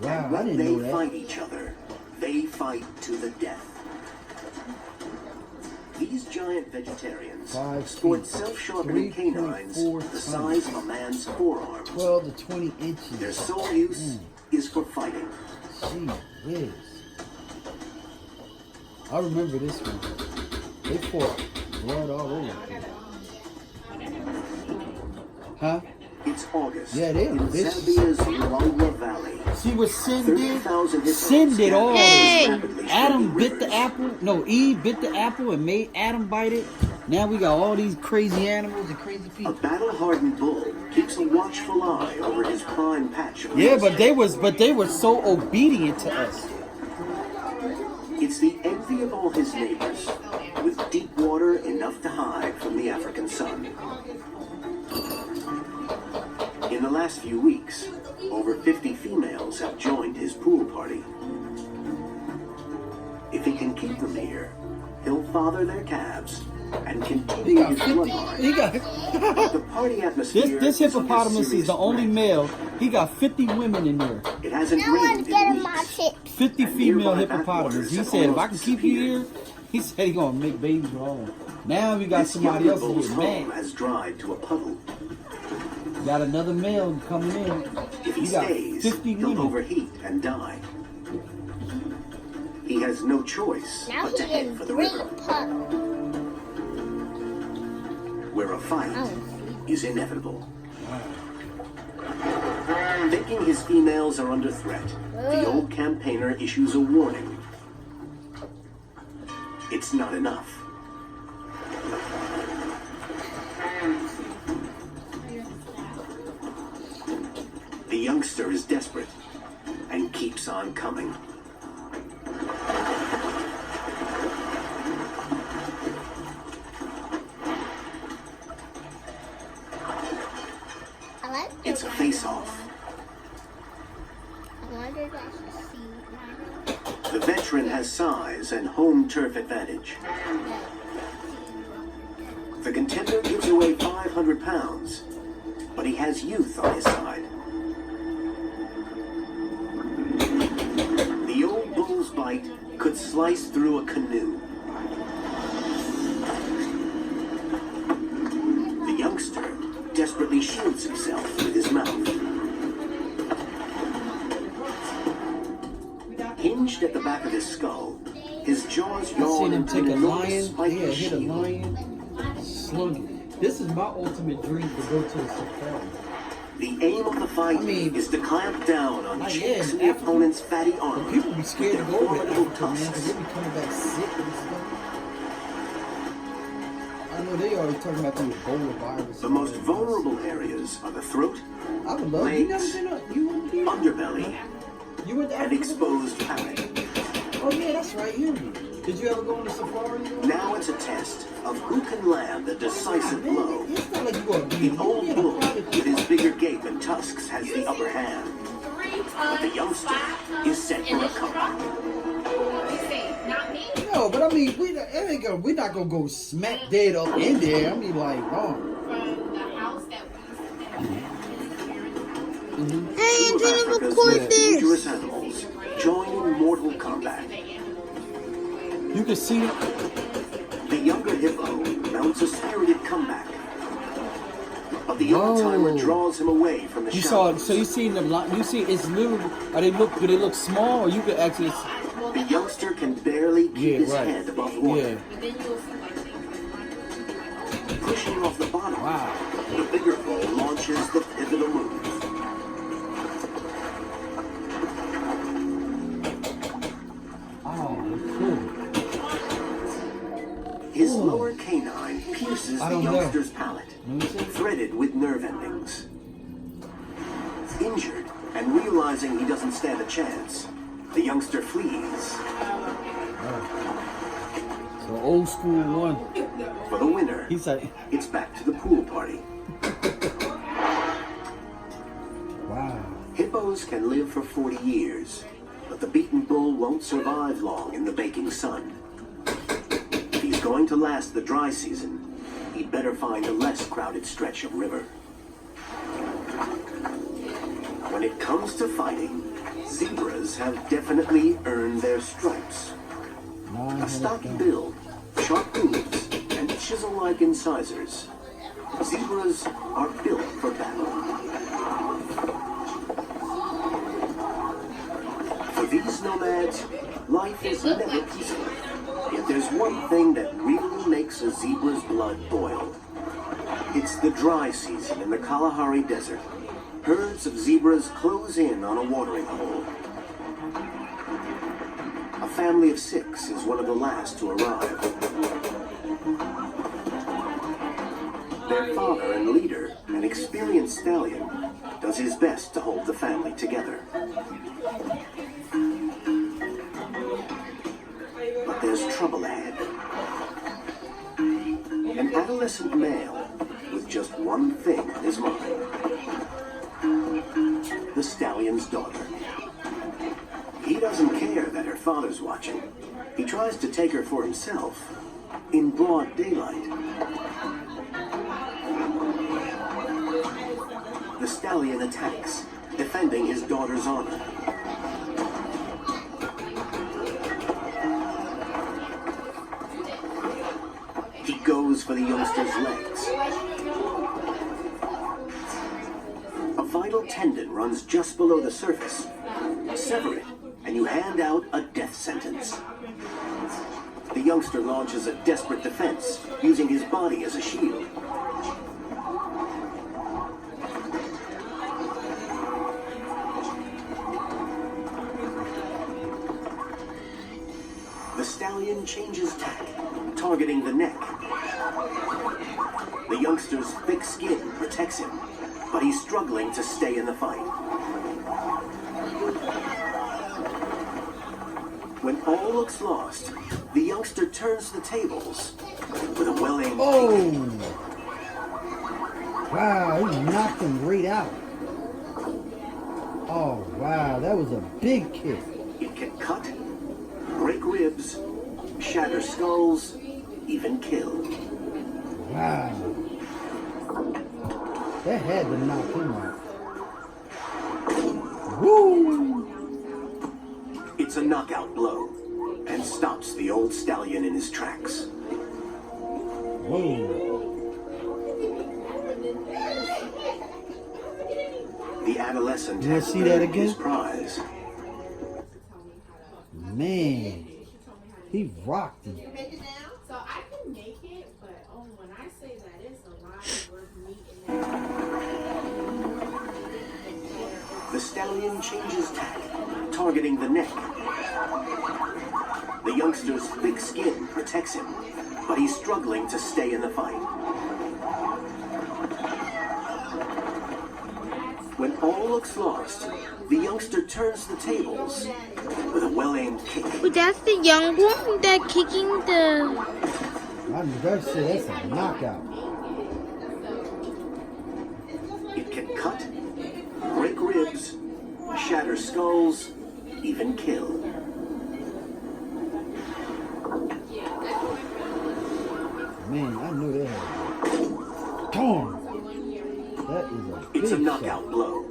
Wow, And I when didn't know they that. fight each other, they fight to the death. These giant vegetarians 5 sport feet, self-sharpening canines 3.4 the tons. size of a man's forearm. 12 to 20 inches. Their sole use is for fighting. Gee whiz. I remember this one. They poured blood all over the place. Huh? It's August Yeah, they in are vicious. Zambia's Luangwa Valley. See what Sin did? 30,000 hippos Sin did all Hey! this. Adam bit the apple. No, Eve bit the apple and made Adam bite it. Now we got all these crazy animals and crazy A people. battle-hardened bull keeps a watchful eye over his prime patch of Yeah, rest. but they were so obedient to us. It's the envy of all his neighbors, with deep water enough to hide from the African sun. In the last few weeks, over 50 females have joined his pool party. If he can keep them here, he'll father their calves and He continue got his 50. bloodline. He got The party atmosphere this is under hippopotamus is serious the only threat. male. He got 50 women in there. It hasn't No one's rained in getting my weeks. chips. 50 And female nearby hippopotamus. backwaters He have said, if I can almost keep you here, disappeared. he said he gonna make babies with all. Now we got This somebody younger else bull's here. home Man, has dried to a puddle. got another male coming in. If he He got stays, 50 he'll women. overheat and die. He has no choice Now but he's to head in for the green river, puddle. where a fight Oh. is inevitable. Thinking his females are under threat, the old campaigner issues a warning. It's not enough. The youngster is desperate and keeps on coming. I like It's a the face-off. I wonder if I should see The veteran has size and home turf advantage. The contender gives away 500 pounds, but he has youth on his side. The old bull's bite could slice through a canoe. The youngster desperately shields himself with his mouth. Hinged at the back of his skull, his jaws I yawn seen him into take an a enormous lion. spiky Yeah, hit a shield. lion, slung it. This is my ultimate dream to go to a safari. The aim of the fight I mean, is to clamp down on like, cheeks yeah, of in the Africa, opponent's fatty armor. People be scared to go over to formidable Africa, man, because tusks. they be coming back sick and stuff. I know they already talking about the Ebola virus. The most vulnerable areas are the throat, I would love. You never legs, been up? You went there? underbelly, You went to and Africa? exposed palate. Oh yeah, that's right. You. Did you ever go on a safari? Now it's a test of who can land the decisive Man, blow. it's not like you gonna be The old in a bull, crowded with his bigger gape and tusks, has the upper hand. But the youngster is set for a comeback. No, but I mean, we're not gonna go smack dead up in there. I mean, like, oh. Hey, I'm Two of trying to Africa's record most this. dangerous animals join in mortal combat. You can see it. The younger hippo mounts a spirited comeback. But the old-timer Whoa. draws him away from the You saw it. shadows. So you seen them? You see, it's little. Do they look small, or you could actually? The youngster can barely keep Yeah, his right. head above water. Yeah. Pushing off the bottom, Wow. the bigger bull launches the pivotal move. Oh, cool. His Ooh. lower canine pierces I the don't know. youngster's palate, Let me see. threaded with nerve endings. Injured and realizing he doesn't stand a chance, the youngster flees. So old school one. For the winner, He's like, it's back to the pool party. wow. Hippos can live for 40 years, but the beaten bull won't survive long in the baking sun. If he's going to last the dry season, he'd better find a less crowded stretch of river. When it comes to fighting, Zebras have definitely earned their stripes. A stocky build, sharp hooves, and chisel-like incisors. Zebras are built for battle. For these nomads, life is never peaceful. Yet there's one thing that really makes a zebra's blood boil. It's the dry season in the Kalahari Desert. Herds of zebras close in on a watering hole. A family of 6 is one of the last to arrive. Their father and leader, an experienced stallion, does his best to hold the family together. But there's trouble ahead. An adolescent male with just one thing on his mind. The stallion's daughter. He doesn't care that her father's watching. He tries to take her for himself in broad daylight. The stallion attacks, defending his daughter's honor. He goes for the youngster's legs. A vital tendon runs just below the surface. Sever it, and you hand out a death sentence. The youngster launches a desperate defense, using his body as a shield. The stallion changes tack, targeting the neck. The youngster's thick skin protects him, but he's struggling to stay in the fight. When all looks lost, the youngster turns the tables with a well-aimed Oh! Wow, he knocked him right out. Oh, wow, that was a big kick. It can cut, break ribs, shatter skulls, even kill. Wow. That had to knock him out. Woo! It's a knockout blow and stops the old stallion in his tracks. Whoa. The adolescent You wanna has see that earned his again? prize. Man, he rocked him. So I can make it, but when I say that it's a lot of work meat and The stallion changes tack, targeting the neck. The youngster's thick skin protects him, but he's struggling to stay in the fight. When all looks lost, the youngster turns the tables with a well-aimed kick. Oh, that's the young one that kicking the. I gotta say, that's a knockout. It can cut, break ribs, shatter skulls, even kill. Man, I knew that had Torn. That is a big It's a shot. knockout blow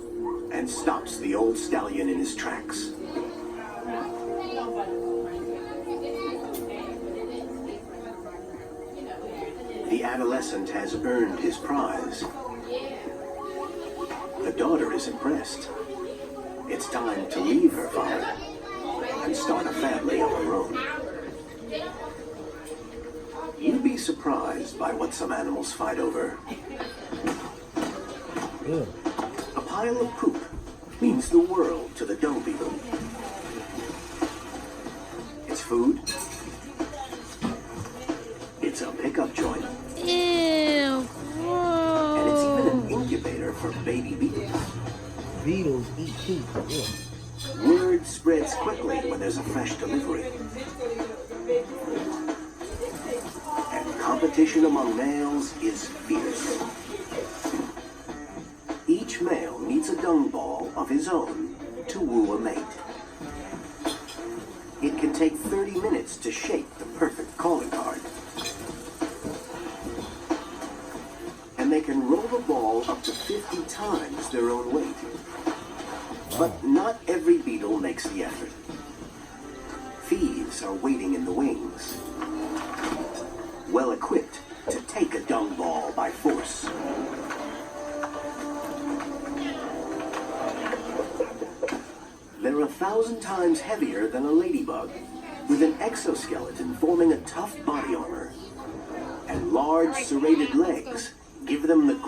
and stops the old stallion in his tracks. The adolescent has earned his prize. The daughter is impressed. It's time to leave her father and start a family of her own. You'd be surprised by what some animals fight over. Yeah. A pile of poop means the world to the dung beetle. It's food. It's a pickup joint. Ew. And it's even an Whoa. incubator for baby beetles. Beetles eat poop. Yeah. Word spreads quickly when there's a fresh delivery. And competition among males is fierce. Each male needs a dung ball of his own to woo a mate. It can take 30 minutes to shape the perfect calling card. And they can roll the ball up to 50 times their own weight. But not every beetle makes the effort. Thieves are waiting in the wings, well equipped to take a dung ball by force. They're 1,000 times heavier than a ladybug, with an exoskeleton forming a tough body armor. And large serrated legs give them the grip